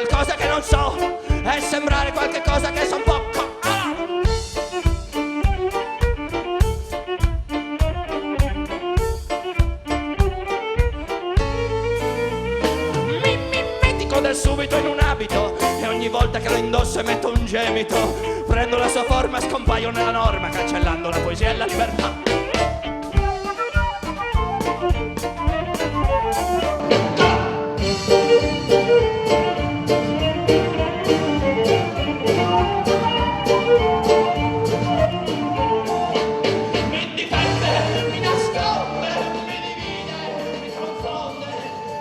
qualcosa che non so e sembrare qualche cosa che son poco. Mi subito in un abito e ogni volta che lo indosso emetto un gemito. Prendo la sua forma e scompaio nella norma, cancellando la poesia e la libertà. Mi difende, mi nasconde, mi divide, mi confonde.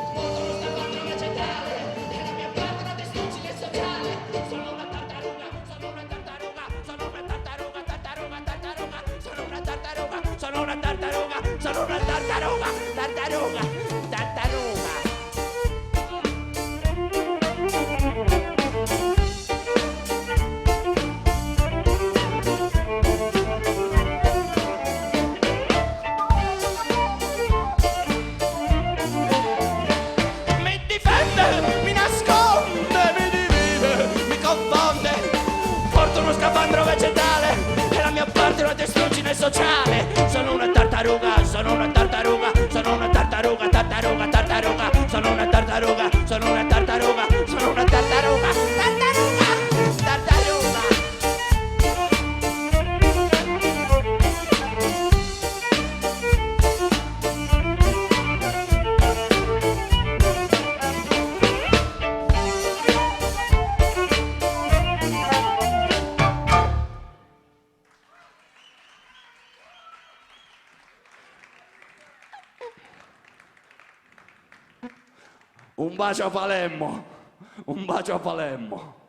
Porto lo scafandro vegetale e la mia parte la distruggine sociale. Sono una tartaruga, sono una tartaruga, sono una tartaruga, tartaruga, tartaruga. Sono una tartaruga, sono una tartaruga, sono una tartaruga, tartaruga, tartaruga. Mi difende, mi nasconde, mi divide, mi confonde. Porto uno scafandro vegetale e la mia parte è una distruggine sociale. Sono una tartaruga, sono una tartaruga, sono una tartaruga, tartaruga, tartaruga. Sono una tartaruga, sono una tartaruga, sono una tartaruga, tartaruga, tartaruga. Un bacio a Palermo, un bacio a Palermo.